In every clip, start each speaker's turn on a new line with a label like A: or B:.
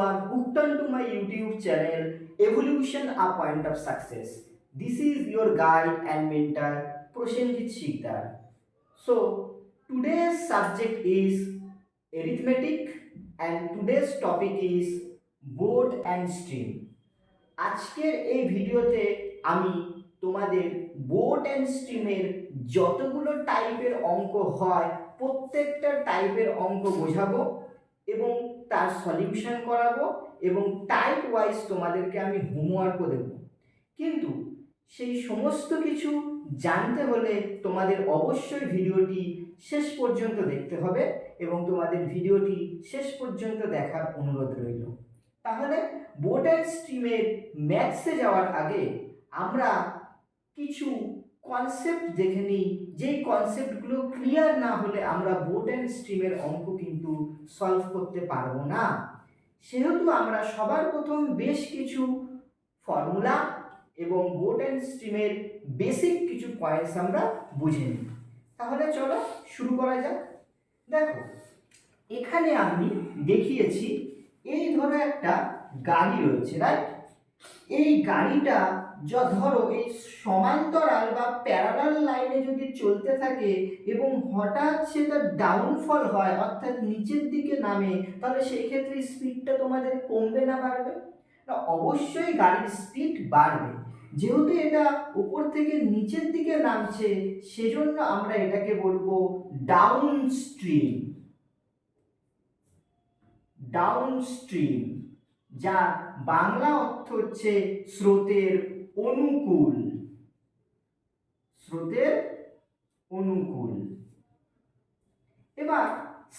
A: are hooked onto my YouTube channel Evolution A Point of Success. This is your guide and mentor Prosenjit Sikdar. So today's subject is arithmetic and today's topic is board and stream. আজকের এই ভিডিওতে আমি তোমাদের board and স্ট্রিমের যতগুলো টাইপের অঙ্ক হয় প্রত্যেকটা টাইপের অঙ্ক বোঝাবো এবং তার সলিউশন করাবো এবং টাইপ ওয়াইজ তোমাদেরকে আমি হোমওয়ার্কও দেব। কিন্তু সেই সমস্ত কিছু জানতে হলে তোমাদের অবশ্যই ভিডিওটি শেষ পর্যন্ত দেখতে হবে এবং তোমাদের ভিডিওটি শেষ পর্যন্ত দেখার অনুরোধ রইল। তাহলে বোর্ড অ্যান্ড স্ট্রিমের ম্যাথসে যাওয়ার আগে আমরা কিছু কনসেপ্ট দেখে নিই, যেই কনসেপ্টগুলো ক্লিয়ার না হলে আমরা বোর্ড অ্যান্ড স্ট্রিমের অঙ্ক কিন্তু সলভ করতে পারবো না। সেহেতু আমরা সবার প্রথম বেশ কিছু ফর্মুলা এবং বোর্ড অ্যান্ড স্ট্রিমের বেসিক কিছু পয়েন্টস আমরা বুঝে নিই। তাহলে চলো শুরু করা যাক। দেখো এখানে আমি দেখিয়েছি এই ধরো একটা গাড়ি রয়েছে, রাইট? এই গাড়িটা ধরো এই সমান্তরাল বা প্যারালাল লাইনে যদি চলতে থাকে এবং হঠাৎ সেটা ডাউনফল হয় অর্থাৎ নিচের দিকে নামে, তাহলে সেই ক্ষেত্রে স্পিডটা তোমাদের কমবে না বাড়বে? না, অবশ্যই গাড়ির স্পিড বাড়বে। যেহেতু এটা উপর থেকে নিচের দিকে নামছে সেজন্য আমরা এটাকে বলবো ডাউন স্ট্রিম। ডাউনস্ট্রিম, যার বাংলা অর্থ হচ্ছে স্রোতের অনুকূল। স্রোতের অনুকূল। এবার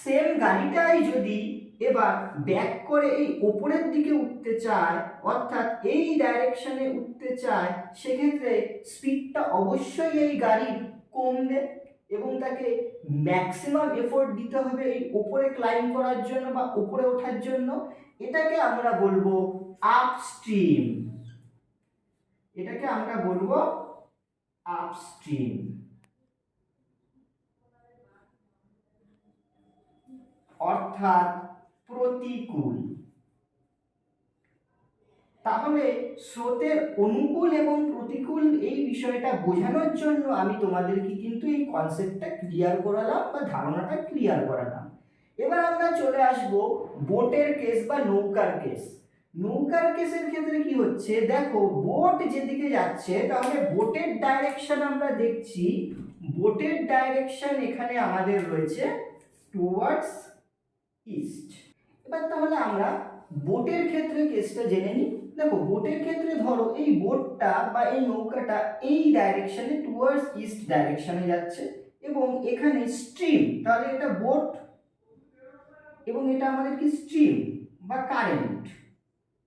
A: সেম গাড়িটাই যদি এবার ব্যাক করে এই উপরের দিকে উঠতে চায় অর্থাৎ এই ডাইরেকশনে উঠতে চায়, সেক্ষেত্রে স্পিডটা অবশ্যই এই গাড়ির কমবে এবং তাকে ম্যাক্সিমাম এফোর্ট দিতে হবে এই উপরে ক্লাইম্ব করার জন্য বা উপরে ওঠার জন্য। এটাকে আমরা বলবো আপস্ট্রিম। এটাকে আমরা বলবো আপস্ট্রিম। অর্থাৎ প্রতিকূল। তাহলে স্রোতের অনুকূল এবং প্রতিকূল এই বিষয়টা বোঝানোর জন্য আমি তোমাদেরকে কিন্তু এই কনসেপ্টটা ক্লিয়ার করালাম বা ধারণাটা ক্লিয়ার করালাম। এবার আমরা চলে আসব বোটের কেস বা নৌকার কেস। নৌকার কেসের ক্ষেত্রে কি হচ্ছে, দেখো বোট যেদিকে যাচ্ছে তাহলে বোটের ডাইরেকশন আমরা দেখছি। বোটের ডাইরেকশন এখানে আমাদের রয়েছে টুয়ার্ডস ইস্ট। এবার তাহলে আমরা বোটের ক্ষেত্রে কেসটা জেনে নিই। দেখো বোটের ক্ষেত্রে ধরো এই বোটটা বা এই নৌকাটা এই ডাইরেকশনে টুয়ার্ডস ইস্ট ডাইরেকশনে যাচ্ছে এবং এখানে স্ট্রিম, তাহলে এটা বোট এবং এটা আমাদের কি স্ট্রিম বা কারেন্ট।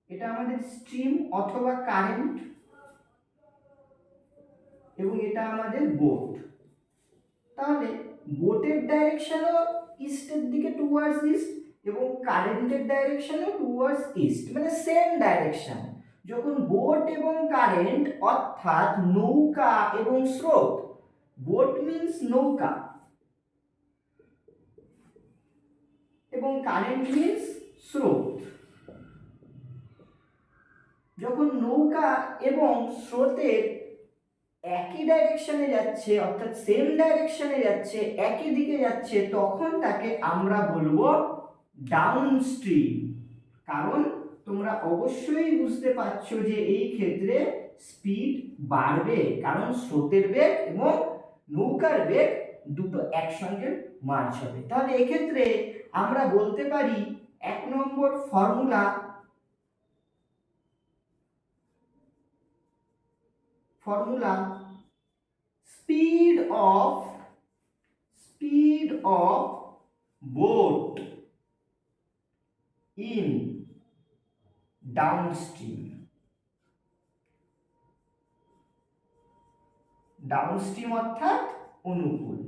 A: এটা আমাদের স্ট্রিম অথবা কারেন্ট এবং এটা আমাদের বোট। তাহলে বোটের ডাইরেকশনও ইস্টের দিকে টুয়ার্ডস ইস্ট এবং কারেন্টের ডাইরেকশনও টুয়ার্ডস ইস্ট, মানে সেম ডাইরেকশন। যখন বোট এবং কারেন্ট অর্থাৎ নৌকা এবং স্রোত, বোট মিন্স নৌকা এবং কারেন্ট মিন্স স্রোত, যখন নৌকা এবং স্রোতের একই ডাইরেকশনে যাচ্ছে অর্থাৎ সেম ডাইরেকশনে যাচ্ছে, একই দিকে যাচ্ছে, তখন তাকে আমরা বলবো ডাউনস্ট্রিম। কারণ তোমরা অবশ্যই বুঝতে পারছো যে এই ক্ষেত্রে স্পিড বাড়বে, কারণ স্রোতের বেগ এবং নৌকার বেগ দুটো একসঙ্গে মার্চ হবে। তাহলে এক্ষেত্রে আমরা বলতে পারি 1 number formula, speed of boat in downstream. Downstream অর্থাৎ অনুকূল।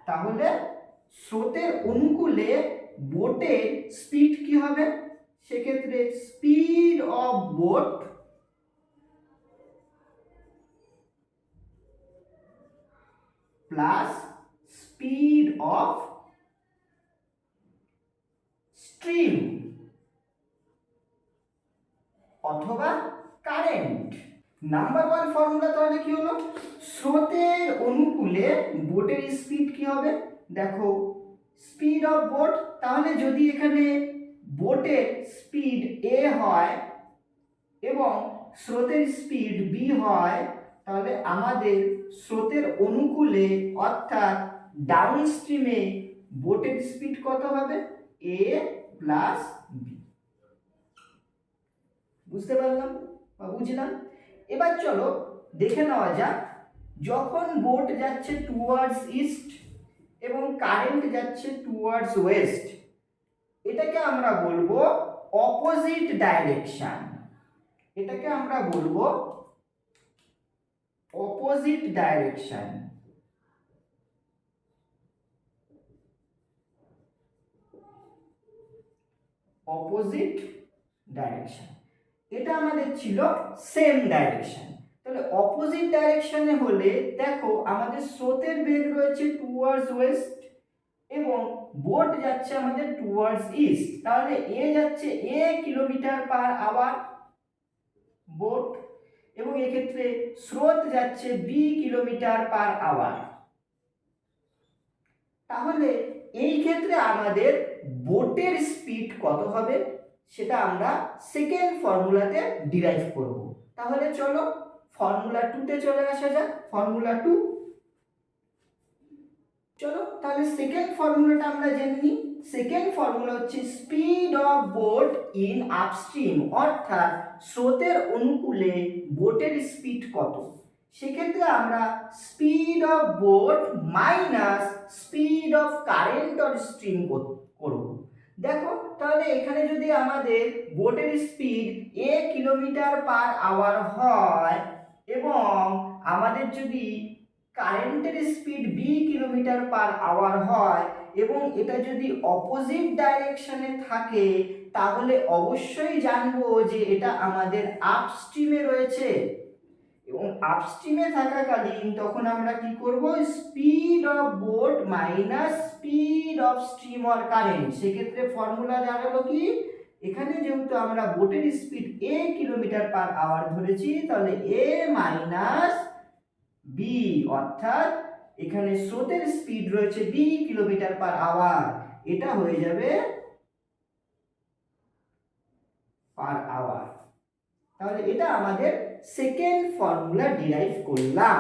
A: তাহলে স্রোতের অনুকূলে বোটের স্পিড কি হবে, সেক্ষেত্রে speed of boat plus speed of stream অথবা কারেন্ট। নাম্বার ওয়ান ফর্মুলা তাহলে কি হলো, স্রোতের অনুকূলে বোটের স্পিড কি হবে, দেখো স্পিড অফ বোট, তাহলে যদি এখানে বোটের স্পিড a হয় এবং স্রোতের স্পিড b হয়, তাহলে আমাদের স্রোতের অনুকূলে অর্থাৎ ডাউন স্ট্রিমে বোটের স্পিড কত হবে, a প্লাস b। বুঝতে পারলাম বা বুঝলাম? এবার চলো দেখে নেওয়া যাক, যখন বোট যাচ্ছে টুয়ার্ডস ইস্ট এবং কারেন্ট যাচ্ছে টুয়ার্ডস ওয়েস্ট, এটাকে আমরা বলবো অপোজিট ডাইরেকশন। এটাকে আমরা বলবো অপোজিট ডাইরেকশন। অপোজিট ডাইরেকশন, এটা আমাদের ছিল সেম ডাইরেকশন। তাহলে অপোজিট ডাইরেকশনে হলে দেখো আমাদের স্রোতের বেগ রয়েছে টুয়ার্ডস ওয়েস্ট এবং বোট যাচ্ছে আমাদের টুয়ার্ডস ইস্ট, তাহলে এ যাচ্ছে a kilometre per hour boat এবং এক্ষেত্রে স্রোত যাচ্ছে b কিলোমিটার পার আওয়ার। তাহলে এই ক্ষেত্রে আমাদের বোটের স্পিড কত হবে সেটা আমরা সেকেন্ড ফর্মুলাতে ডিরাইভ করব। তাহলে চলো ফর্মুলা 2 তে চলে আসা যাক। ফর্মুলা 2, চলো তাহলে সেকেন্ড ফর্মুলাটা আমরা জেনে নিই। সেকেন্ড ফর্মুলা হচ্ছে speed of boat in upstream, অর্থাৎ স্রোতের অনুকূলে বোটের স্পিড কত। সেক্ষেত্রে আমরা speed of boat minus speed of current or stream করব। দেখো তাহলে এখানে যদি আমাদের বোটের speed a kilometre per hour হয় এবং আমাদের যদি কারেন্টের speed b kilometre per hour হয় এবং এটা যদি অপোজিট ডাইরেকশনে থাকে, তাহলে অবশ্যই জানবো যে এটা আমাদের আপস্ট্রিমে রয়েছে এবং আপস্ট্রিমে থাকাকালীন তখন আমরা কি করব, speed of boat minus speed of stream or current. সেক্ষেত্রে ফর্মুলা দাঁড়ালো কি, এখানে যেহেতু আমরা বোটের speed a kilometre per hour ধরেছি, তাহলে a মাইনাস b, অর্থাৎ এখানে স্রোতের স্পিড রয়েছে b কিলোমিটার পার আওয়ার, এটা হয়ে যাবে পার আওয়ার। তাহলে এটা আমাদের সেকেন্ড ফর্মুলা ডিরাইভ করলাম।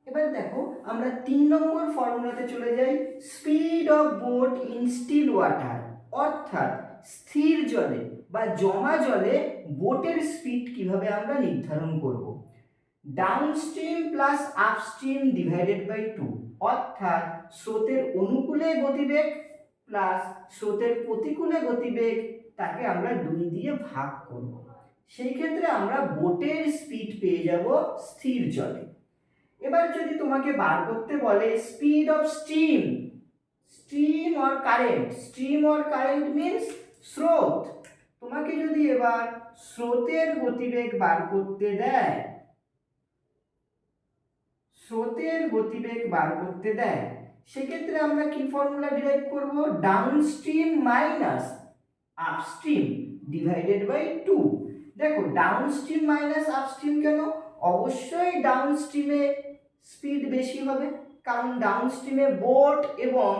A: এবার দেখো আমরা 3 নম্বর ফর্মুলাতে চলে যাই। Speed of boat in still water, অর্থাৎ স্থির জলে বা জমা জলে বোটের স্পিড কিভাবে আমরা নির্ধারণ করব। Downstream plus upstream divided by 2, অর্থাৎ স্রোতের অনুকূলে গতিবেগ প্লাস স্রোতের প্রতিকূলে গতিবেগ, তাকে আমরা 2 দিয়ে ভাগ করব। সেই ক্ষেত্রে আমরা বোটের স্পিড পেয়ে যাব স্থির জলে। এবার যদি তোমাকে বার করতে বলে speed of stream, stream or current, stream or current means স্রোত, তোমাকে যদি এবার স্রোতের গতিবেগ বার করতে দেয়, স্রোতের গতিবেগ বার করতে দেয়, সেক্ষেত্রে আমরা কি ফর্মুলা ডিরাইভ করব, downstream minus upstream divided by 2। দেখো ডাউনস্ট্রিম মাইনাস আপস্ট্রিম কেন, অবশ্যই ডাউনস্ট্রিমে স্পিড বেশি হবে, কারণ ডাউনস্ট্রিমে বোট এবং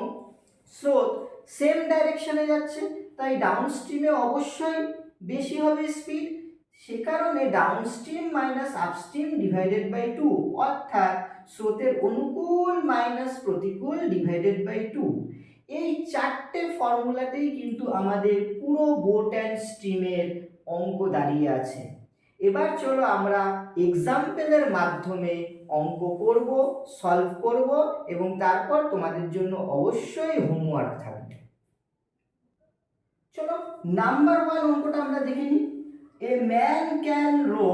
A: স্রোত সেম ডাইরেকশনে যাচ্ছে, তাই ডাউনস্ট্রিমে অবশ্যই বেশি হবে স্পিড। সে কারণে downstream minus upstream divided by 2, অর্থাৎ স্রোতের অনুকূল মাইনাস প্রতিকূল ডিভাইডেড বাই 2। এই 4টে ফর্মুলাতেই কিন্তু আমাদের পুরো বোট অ্যান্ড স্ট্রিমের অঙ্ক দাঁড়িয়ে আছে। এবার চলো আমরা এক্সাম্পলের মাধ্যমে অঙ্ক করব, সলভ করব এবং তারপর তোমাদের জন্য অবশ্যই হোমওয়ার্ক থাকবে। চলো নাম্বার 1 অঙ্কটা আমরা দেখে নিই। A man can row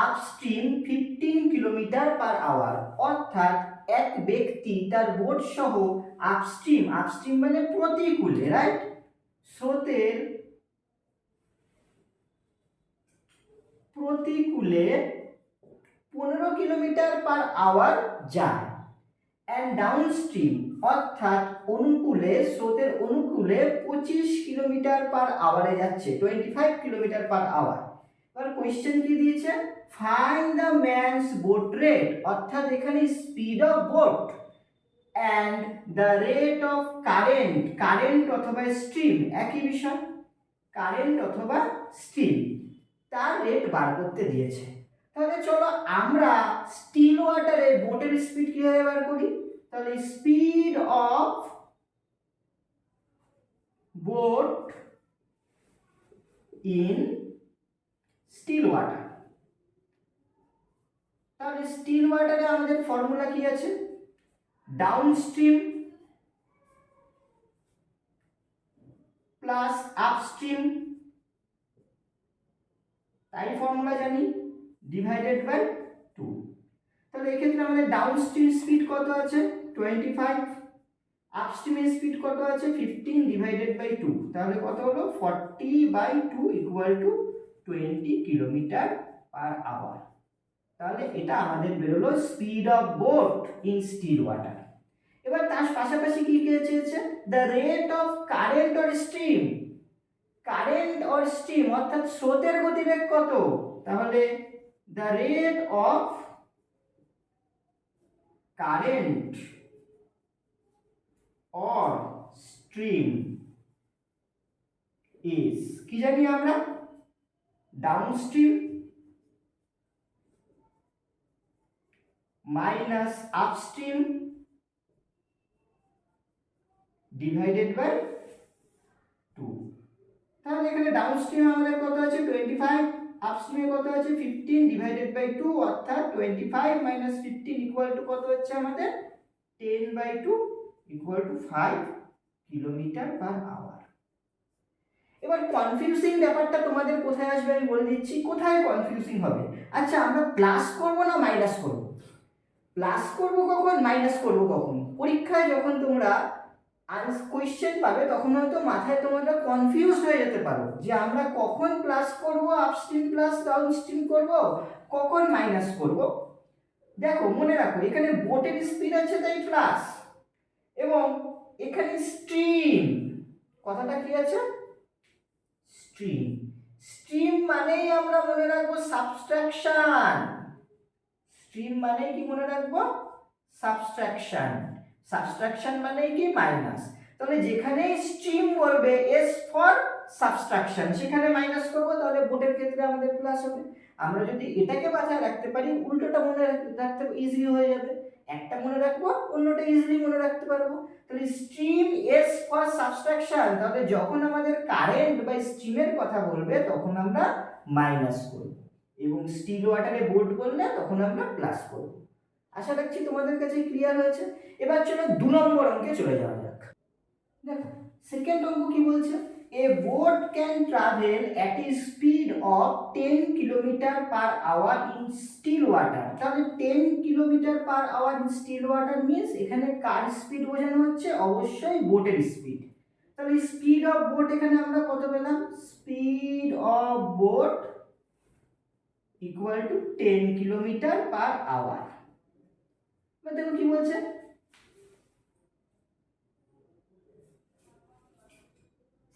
A: upstream 15 kilometre per hour, অর্থাৎ এক ব্যক্তি তার বোট সহ আপস্ট্রিম, আপস্ট্রিম মানে প্রতিকূলে, রাইট, স্রোতের প্রতিকূলে 15 কিলোমিটার পার আওয়ার যায়, অ্যান্ড ডাউনস্ট্রিম অর্থাৎ অনুকূলে, স্রোতের অনুকূলে 25 কিলোমিটার পার আওয়ারে যাচ্ছে, 25 কিলোমিটার পার আওয়ার। এবার কোয়েশ্চেন কি দিয়েছে, find the man's boat rate, অর্থাৎ এখানে speed of boat and the rate of current, current অথবা স্ট্রিম একই বিষয়, কারেন্ট অথবা স্ট্রিম, তার রেট বার করতে দিয়েছে। তাহলে চলো আমরা স্টিল ওয়াটারে বোটের স্পিড কিভাবে বার করি। তাহলে speed of boat in still water, তাহলে স্টিল ওয়াটারে আমাদের ফর্মুলা কি আছে, ডাউনস্ট্রিম প্লাস আপস্ট্রিম, তাই ফর্মুলা জানি, ডিভাইডেড বাই 2। তাহলে এক্ষেত্রে আমাদের ডাউনস্ট্রিম স্পিড কত আছে 25, আপস্ট্রিমের স্পিড কত আছে 15 ডিভাইডেড বাই 2, তাহলে কত হলো 40/2 equal to 20 kilometre per hour. তাহলে এটা আমাদের বেরোলো speed of boat in still water. এবার তার পাশাপাশি কি চেয়েছে, the rate of current or stream, current or stream অর্থাৎ স্রোতের গতিবেগ কত, তাহলে the rate of current or stream is, কি জানি আমরা, downstream minus upstream divided by 2। তাহলে এখানে ডাউনস্ট্রিম আমাদের কত আছে 25, আপস্ট্রিমে কত আছে 15 ডিভাইডেড বাই 2, অর্থাৎ 25 মাইনাস 15 ইকুয়াল টু কত হচ্ছে আমাদের 10/2 equal to 5 kilometre per hour. এবার কনফিউজিং ব্যাপারটা তোমাদের কোথায় আসবে আমি বলে দিচ্ছি, কোথায় কনফিউজিং হবে। আচ্ছা আমরা প্লাস করব না মাইনাস করব, প্লাস করব কখন মাইনাস করব কখন, পরীক্ষায় যখন তোমরা কোয়েশ্চেন পাবে তখন হয়তো মাথায় তোমরা কনফিউজ হয়ে যেতে পারো যে আমরা কখন প্লাস করব, আপস্ট্রিম প্লাস ডাউনস্ট্রিম করব, কখন মাইনাস করব। দেখো মনে রাখো এখানে বোটের স্পিড আছে তাই প্লাস, এবং এখানে স্ট্রিম, কথাটা কি আছে স্ট্রিম, স্ট্রিম মানেই আমরা মনে রাখবো সাবট্রাকশন, স্ট্রিম মানে কি মনে রাখবো সাবট্রাকশন, সাবট্রাকশন মানে কি মাইনাস। তাহলে যেখানে স্ট্রিম বলবে এস ফর সাবট্রাকশন সেখানে মাইনাস করব, তাহলে বোটের ক্ষেত্রে আমাদের প্লাস হবে। আমরা যদি এটাকে মাথায় রাখতে পারি উল্টোটা মনে রাখতে ইজি হয়ে যাবে, একটা মনে রাখবো অন্যটা ইজিলি মনে রাখতে পারবো। তাহলে স্ট্রিম এস ফর সাবট্রাকশন, তাহলে যখন আমাদের কারেন্ট বা স্ট্রিমের কথা বলবে তখন আমরা মাইনাস করব, এবং স্টিল ওয়াটারে বোট বললে তখন আমরা প্লাস করব। আশা রাখছি তোমাদের কাছে ক্লিয়ার হয়েছে। এবার চলো 2 নম্বর অঙ্কে চলে যাওয়া যাক। দেখো সেকেন্ড অঙ্ক কি বলছে, a boat can travel at a speed of 10 kilometre per hour in still water. তাহলে 10 kilometre per hour in still water means এখানে কার স্পিড বোঝানো হচ্ছে, অবশ্যই বোটের স্পিড। তাহলে স্পিড অফ বোট এখানে আমরা কত পেলাম, speed of boat equal to 10 kilometre per hour. এবার দেখো কি বলছে,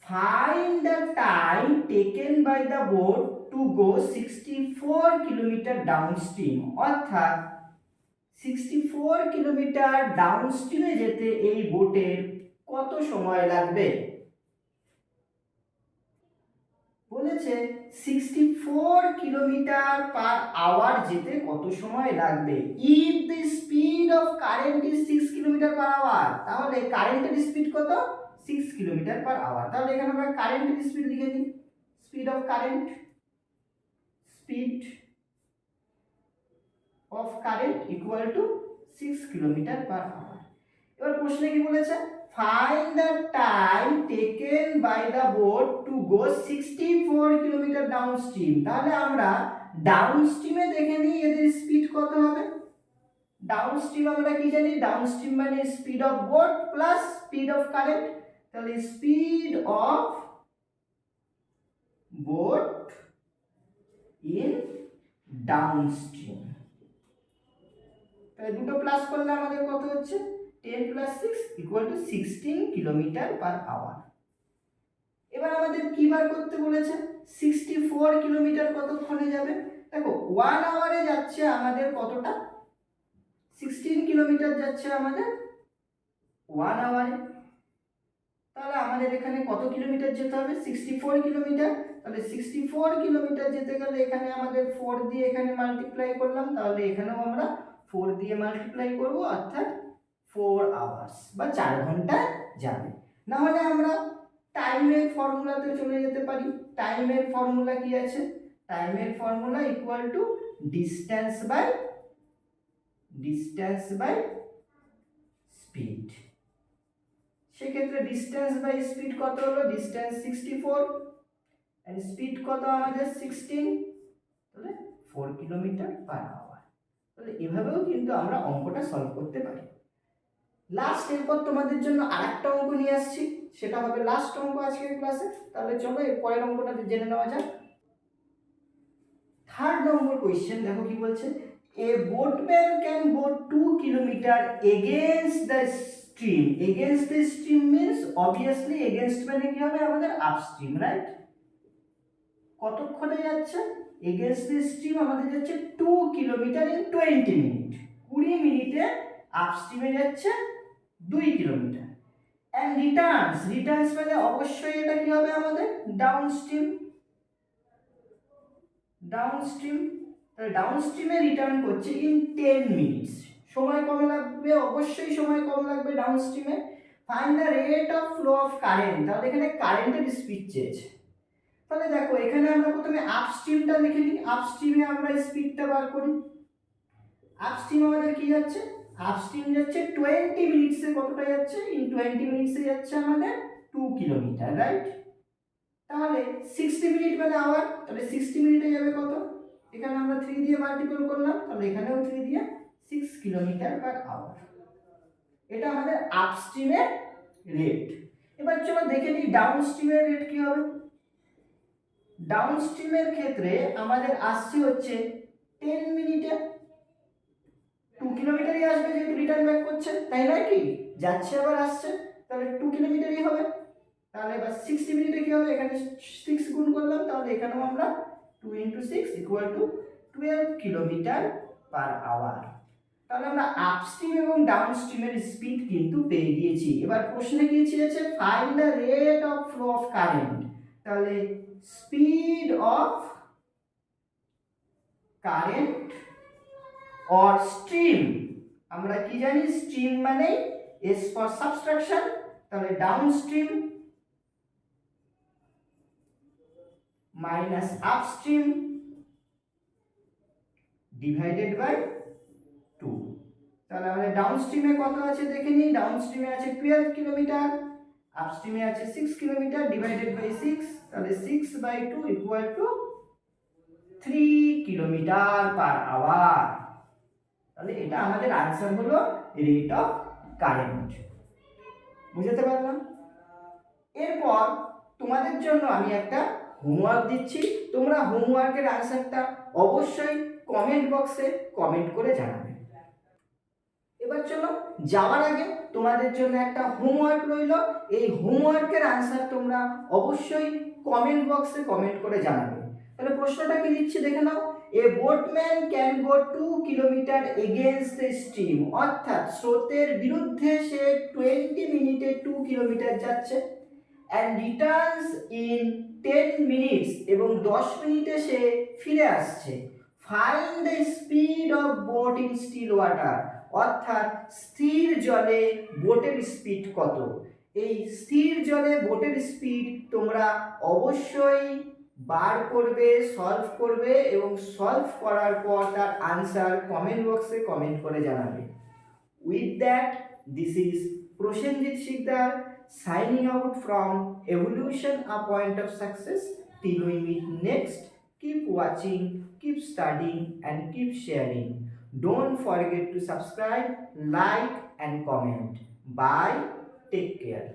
A: find the time taken by the boat to go 64 kilometre downstream, অর্থাৎ 64 কিলোমিটার ডাউনস্ট্রিমে যেতে এই বোটের কত সময় লাগবে। বলেছে 64 কিলোমিটার পার আওয়ার যেতে কত সময় লাগবে। If the speed of current is 6 kilometre per hour, তাহলে কারেন্টের স্পিড কত 6 কিলোমিটার পার আওয়ার। তাহলে এখানে আমরা কারেন্টের স্পিড লিখে দিই, speed of current, speed of current equal to 6 kilometre per hour. এবার প্রশ্নে কি বলেছে, find the time taken by the boat to go 64 kilometre downstream. তাহলে আমরা ডাউনস্ট্রিমে দেখে নিই এদের স্পিড কত হবে। ডাউনস্ট্রিম আমরা কি জানি, ডাউনস্ট্রিম মানে speed of boat plus speed of current, তাহলে speed of boat in downstream, তাহলে দুটো প্লাস করলে আমাদের কত হচ্ছে 10 plus 6 equal to 16 kilometre per hour. এবার আমাদের কি বার করতে বলেছে, 64 কিলোমিটার কতক্ষণে যাবে। দেখো 1 আওয়ারে যাচ্ছে আমাদের কতটা, 16 কিলোমিটার যাচ্ছে আমাদের 1 আওয়ারে। তাহলে আমাদের এখানে কত কিলোমিটার যেতে হবে, 64 কিলোমিটার। তাহলে 64 কিলোমিটার যেতে গেলে এখানে আমাদের 4 দিয়ে এখানে মাল্টিপ্লাই করলাম, তাহলে এখানেও আমরা 4 দিয়ে মাল্টিপ্লাই করব, অর্থাৎ 4 আওয়ার্স বা 4 ঘন্টা যাবে। না হলে আমরা টাইমের ফর্মুলাতে চলে যেতে পারি। টাইমের ফর্মুলা কি আছে, টাইমের formula equal to distance by speed. সেক্ষেত্রে ডিস্টেন্স বাই স্পিড কত হলো, ডিস্টেন্স 64 এন্ড স্পিড কত আমাদের 16, তাহলে 4 কিলোমিটার পার আওয়ার। তাহলে এভাবেও কিন্তু আমরা অঙ্কটা সলভ করতে পারি। লাস্ট এরপর তোমাদের জন্য আরেকটা অঙ্ক নিয়ে আসছি, সেটা হবে লাস্ট অঙ্ক আজকের ক্লাসে। তাহলে চলো এর পরের অঙ্কটা জেনে নেওয়া যাক। 3rd নম্বর কোয়েশ্চেন দেখো কি বলছে, এ boatman can go 2 kilometre against the stream. Against the stream means obviously against মানে কি হবে আমাদের আপস্ট্রিম, রাইট? কতক্ষণে যাচ্ছে, against the stream আমাদের যাচ্ছে 2 কিলোমিটার in 20 মিনিট, 20 মিনিটে আপস্ট্রিমে যাচ্ছে 2 কিলোমিটার। and returns মানে অবশ্যই এটা কি হবে আমাদের ডাউনস্ট্রিম, তাহলে ডাউনস্ট্রিমে রিটার্ন করছে ইন 10 মিনিটস। সময় কম লাগবে, অবশ্যই সময় কম লাগবে ডাউনস্ট্রিমে। Find the rate of flow of current, তাহলে এখানে কারেন্টের স্পিড চেয়েছে। তাহলে দেখো এখানে আমরা প্রথমে আপস্ট্রিমটা লিখে নিই, আপস্ট্রিমে আমরা স্পিডটা বার করি। আপস্ট্রিম আমাদের কি যাচ্ছে, আপস্ট্রিম যাচ্ছে 20 মিনিটসে কতটা যাচ্ছে, ইন 20 মিনিটসে যাচ্ছে আমাদের 2 কিলোমিটার, রাইট? তাহলে 60 মিনিট মানে আওয়ার, তাহলে 60 মিনিটে যাবে কত, এখানে আমরা 3 দিয়ে মাল্টিপল করলাম, তাহলে এখানেও 3 দিয়ে 6 কিলোমিটার পার আওয়ার। এটা আমাদের আপস্ট্রিমের রেট। এবার চলো দেখে নিই ডাউনস্ট্রিমের রেট কি হবে। ডাউনস্ট্রিমের ক্ষেত্রে আমাদের আসছে হচ্ছে 10 মিনিটে 2 কিলোমিটারই আসবে, যেহেতু রিটার্ন ব্যাক করছে, তাই নয় কি, যাচ্ছে আবার আসছে, তাহলে 2 কিলোমিটারই হবে। তাহলে এবার 60 মিনিটে কি হবে, এখানে 6 গুণ করলাম, তাহলে এখানেও আমরা 2 × 6 = 12 কিলোমিটার পার আওয়ার। তাহলে আমরা আপস্ট্রিম এবং ডাউনস্ট্রিমের স্পিড কিন্তু পেয়ে গিয়েছি। এবার প্রশ্নে কি চেয়েছে, find the rate of flow of current. তাহলে speed of current or stream, আমরা কি জানি স্ট্রিম মানে এস ফর সাবট্রাকশন, তাহলে downstream minus upstream divided by 2। তাহলে আমাদের ডাউনস্ট্রিমে কত আছে দেখে নিই, ডাউনস্ট্রিমে আছে 12 কিলোমিটার, আপস্ট্রিমে আছে 6 কিলোমিটার ডিভাইডেড বাই 6, তাহলে 6/2 = 3 কিলোমিটার পার আওয়ার। তাহলে এটা আমাদের आंसर হলো রেট অফ কারেন্ট। বুঝতে পারলাম? এরপর তোমাদের জন্য আমি একটা হোমওয়ার্ক দিচ্ছি, তোমরা হোমওয়ার্কের आंसरটা অবশ্যই কমেন্ট বক্সে কমেন্ট করে জানাবে। এবার চলো যাওয়ার আগে তোমাদের জন্য একটা হোমওয়ার্ক রইল, এই হোমওয়ার্কের आंसर তোমরা অবশ্যই কমেন্ট বক্সে কমেন্ট করে জানাবে। তাহলে প্রশ্নটা কি দিচ্ছি দেখে নাও, a boatman can go 2 kilometre against the stream, অর্থাৎ স্রোতের বিরুদ্ধে সে 20 মিনিটে 2 কিলোমিটার যাচ্ছে, and returns in 10 minutes এবং 10 মিনিটে সে ফিরে আসছে। Find the speed of boat in still water, অর্থাৎ স্থির জলে বোটের স্পিড কত। এই স্থির জলে বোটের স্পিড তোমরা অবশ্যই বার করবে, সলভ করবে এবং সলভ করার পর তার আনসার কমেন্ট বক্সে কমেন্ট করে জানাবে। With that, this is Prasenjit Sikdar signing out from Evolution A Point of Success. Till we meet next, keep watching, keep studying and keep sharing. Don't forget to subscribe, like and comment. Bye. Take care.